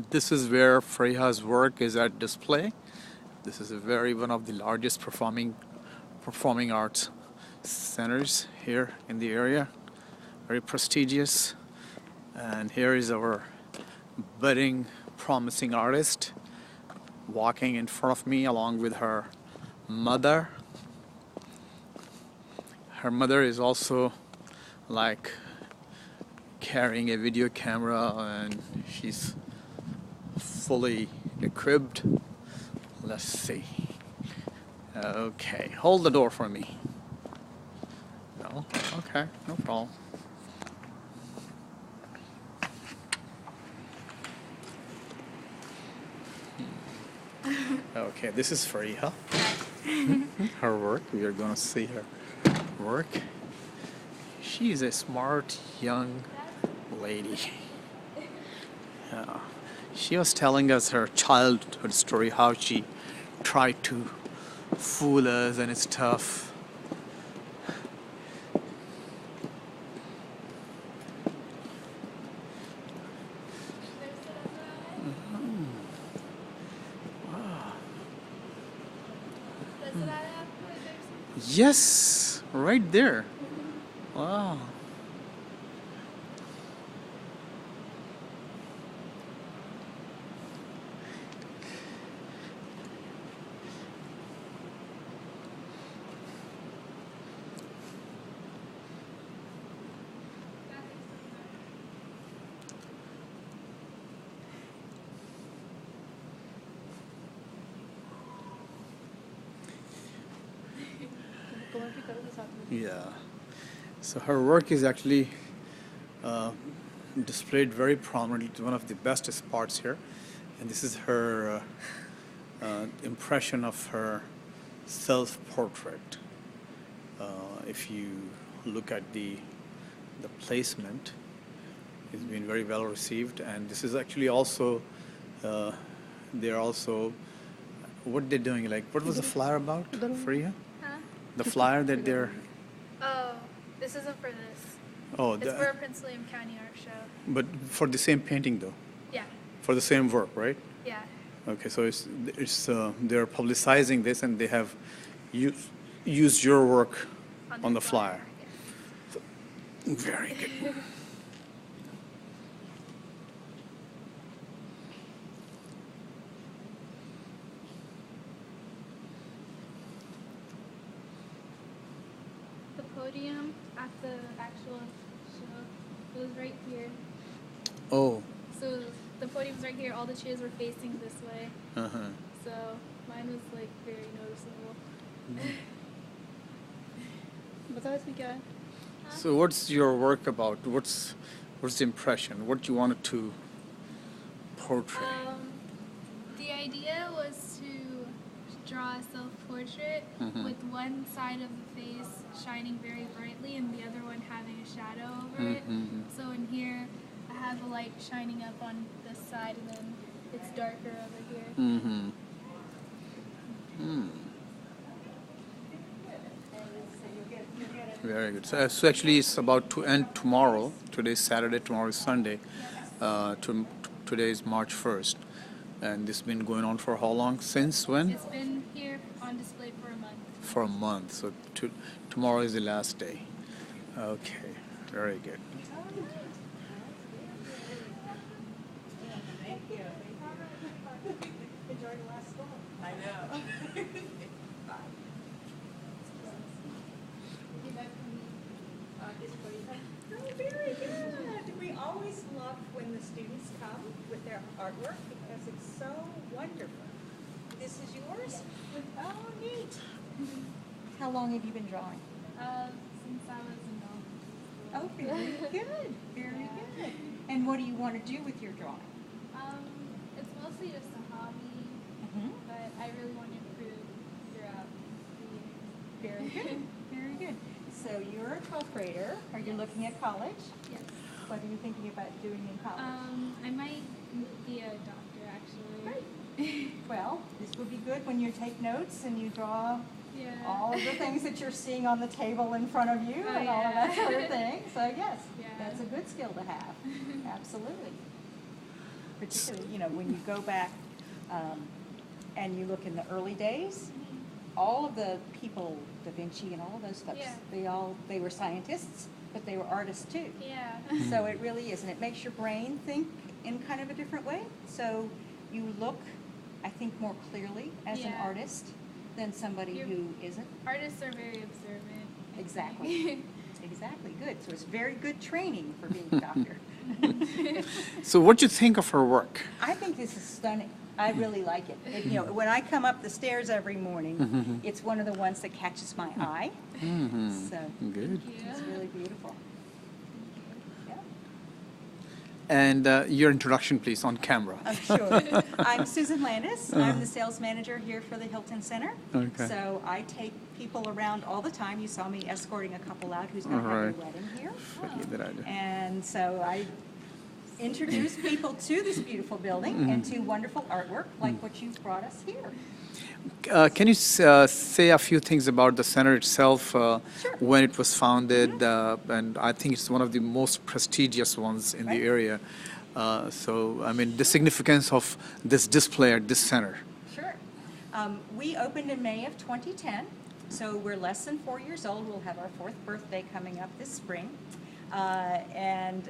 This is where Fareeha's work is at display. This is one of the largest performing arts centers here in the area. Very prestigious. And here is our budding, promising artist walking in front of me along with her mother. Her mother is also like carrying a video camera, and she's fully equipped. Let's see. Okay, hold the door for me. No? Okay, no problem. Okay, this is Fareeha. Her work. We are going to see her work. She is a smart young lady. She was telling us her childhood story, how she tried to fool us and stuff. Yes, right there. Wow. Yeah. So her work is actually displayed very prominently. It's one of the best parts here. And this is her impression of her self-portrait. If you look at the placement, it's been very well received. And this is actually also, they're also, what they're doing, like, what was the flyer about, Fareeha? The flyer that they're... Oh, this isn't for this. Oh, it's for a Prince William County art show. But for the same painting, though? Yeah. For the same work, right? Yeah. Okay, so they're publicizing this, and they have used your work on the flyer. Yeah. So, very good. The podium at the actual show was right here. Oh. So the podium's right here. All the chairs were facing this way. Uh-huh. So mine was like very noticeable. So what's your work about? What's the impression? What you wanted to portray? The idea was to draw a self-portrait with one side of the face shining very brightly and the other one having a shadow over it. So in here, I have the light shining up on this side, and then it's darker over here. Very good. So actually, it's about to end tomorrow. Today is Saturday, tomorrow is Sunday. Today is March 1st. And this has been going on for how long? Since when? It's been here on display for a month. For a month. So tomorrow is the last day. Okay. Very good. I know. Oh, very good. We always love when the students come with their artwork because it's so wonderful. This is yours? Oh, neat. How long have you been drawing? Since I was in Oh, very good. Very good. And what do you want to do with your drawing? It's mostly just a hobby, but I really want to improve throughout the year. Very good. Very good. So you're a 12th grader. Are you looking at college? Yes. What are you thinking about doing in college? I might be a doctor, actually. Great. Well, this will be good when you take notes and you draw all of the things that you're seeing on the table in front of you and all of that sort of thing. So yes, that's a good skill to have. Absolutely. particularly, you know, when you go back and you look in the early days, all of the people, Da Vinci and all of those folks, Yeah. they were scientists, but they were artists too. Yeah. So it really is, and it makes your brain think in kind of a different way. So you look, I think, more clearly as an Yeah. artist than somebody You're- who isn't. Artists are very observant. I Exactly. think. Exactly, good. So it's very good training for being a doctor. So what do you think of her work? I think this is stunning. I really like it. You know, when I come up the stairs every morning, it's one of the ones that catches my eye. So Good. it's really beautiful. Yeah. And your introduction, please, on camera. I'm sure. I'm Susan Landis. I'm the sales manager here for the Hilton Center. Okay. So I take people around all the time. You saw me escorting a couple out who's going to have Alright. their wedding here. That I do. And so I introduce people to this beautiful building and to wonderful artwork like what you've brought us here. Can you say a few things about the center itself, when it was founded? And I think it's one of the most prestigious ones in Right. the area. So, I mean, the significance of this display at this center. Sure. We opened in May of 2010, so we're less than 4 years old. We'll have our 4th birthday coming up this spring. And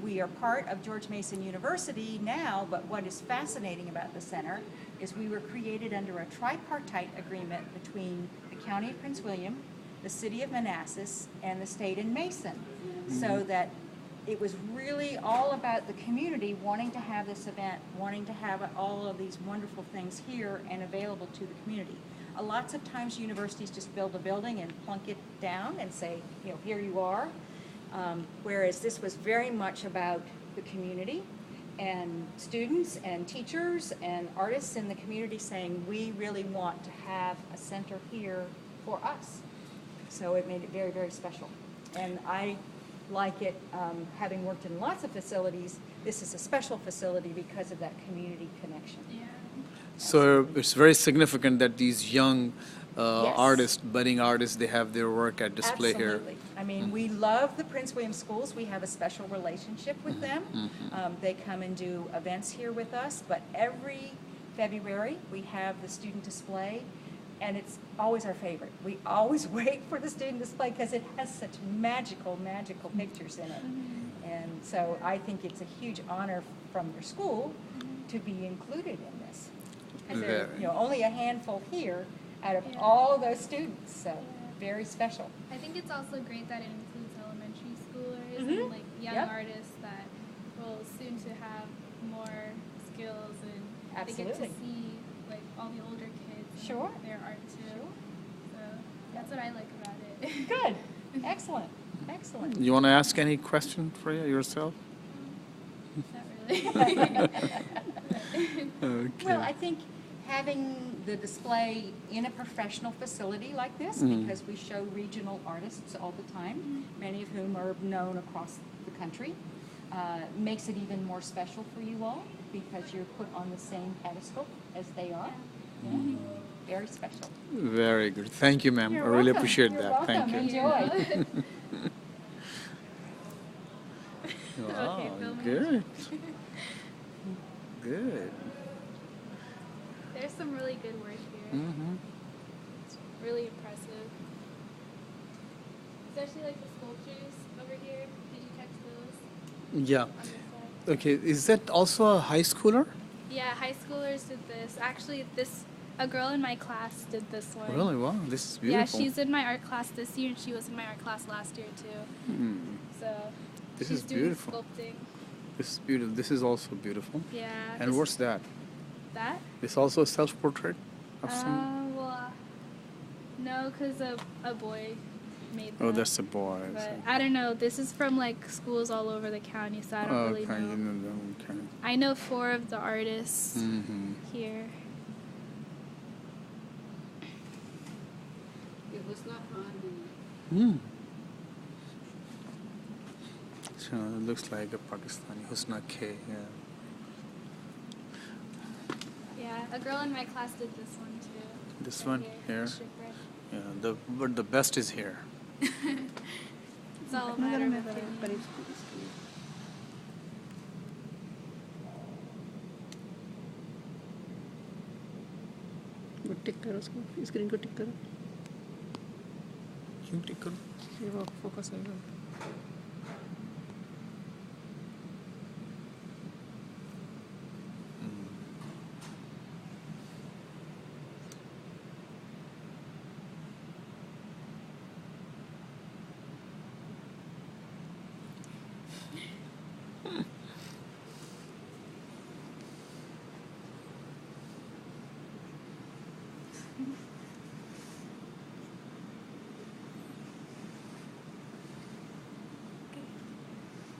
we are part of George Mason University now, but what is fascinating about the center is we were created under a tripartite agreement between the County of Prince William, the City of Manassas, and the state in Mason, so that it was really all about the community wanting to have this event, wanting to have all of these wonderful things here and available to the community. Lots of times universities just build a building and plunk it down and say, you know, here you are. Whereas this was very much about the community and students and teachers and artists in the community saying, we really want to have a center here for us. So it made it very, very special. And I like it, having worked in lots of facilities, this is a special facility because of that community connection. Yeah. So it's very significant that these young Yes. artists, budding artists, they have their work at display here. Absolutely. I mean, we love the Prince William schools. We have a special relationship with them. They come and do events here with us, but every February we have the student display, and it's always our favorite. We always wait for the student display because it has such magical, magical pictures in it. And so I think it's a huge honor from your school to be included in this. Because there are, Very. you know, only a handful here out of Yeah. all of those students, so very special. I think it's also great that it includes elementary schoolers Mhm. and like young Yep. artists that will soon to have more skills and they get Absolutely. to see like all the older kids and Sure. their art too. Sure. So that's what I like about it. Good, excellent, excellent. You want to ask any question for yourself? Not really. Okay. Well, I think having the display in a professional facility like this, because we show regional artists all the time, many of whom are known across the country, makes it even more special for you all because you're put on the same pedestal as they are. Yeah. Very special. Very good. Thank you, ma'am. You're I really welcome. appreciate You're that. Thank welcome. you. Enjoy. Wow, filming. good. Good. There's some really good work here. Mm-hmm. It's really impressive. Especially like the sculptures over here. Did you catch those Yeah. on this side? Okay. Is that also a high schooler? Yeah, high schoolers did this. Actually, a girl in my class did this one. Really? Wow. This is Yeah, beautiful. she's in my art class this year, and she was in my art class last year too. So This she's is doing beautiful. sculpting. This is beautiful. This is also beautiful. Yeah. And what's that? that? This also a self-portrait of some? Well, no, because a boy made that. Oh, that's a boy. But I don't know. This is from like schools all over the county, so I don't really okay, know. you know them. Okay. I know 4 of the artists Mm-hmm. here. It was not on Mm. So it looks like a Pakistani Husna K. Yeah. Yeah, a girl in my class did this one too. This Right one here. the shipwreck. Yeah. But the best is here. It's all a matter of opinion. but it's good. टिक करो उसको, screen को टिक करो, क्यों टिक करूं? ये वो focus होगा.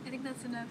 I think that's enough.